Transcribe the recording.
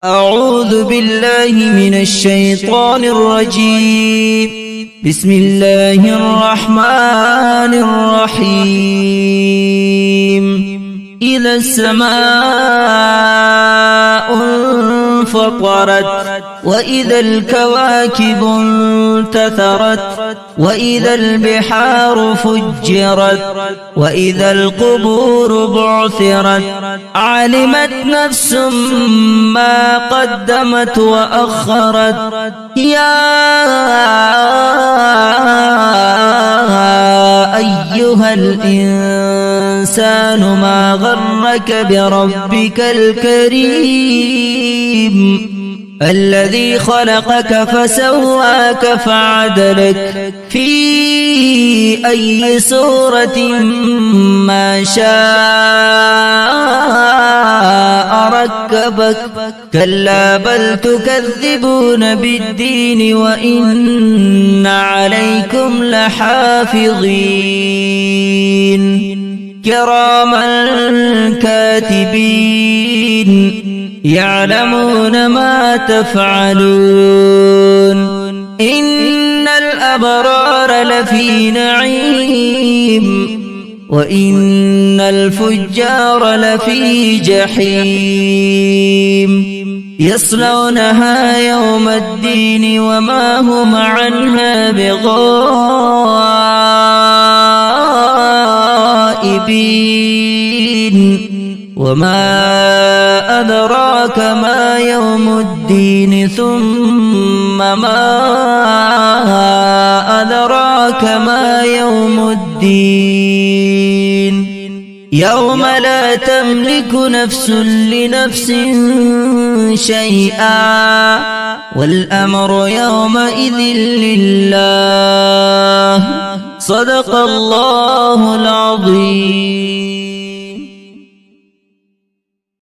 أعوذ بالله من الشيطان الرجيم. بسم الله الرحمن الرحيم. إذا السماء انفطرت وإذا الكواكب انتثرت وإذا البحار فجرت وإذا القبور بعثرت علمت نفس ما قدمت وأخرت يا أيها الإنسان ما غرك بربك الكريم الذي خلقك فسواك فعدلك في أي صورة ما شاء ركبك كلا بل تكذبون بالدين وإن عليكم لحافظين كراما كاتبين يعلمون ما تفعلون إن الأبرار لفي نعيم وإن الفجار لفي جحيم يصلونها يوم الدين وما هم عنها بغائبين وما أدراك ما يوم الدين ثم ما أدراك ما يوم الدين يوم لا تملك نفس لنفس شيئا والأمر يومئذ لله صدق الله العظيم.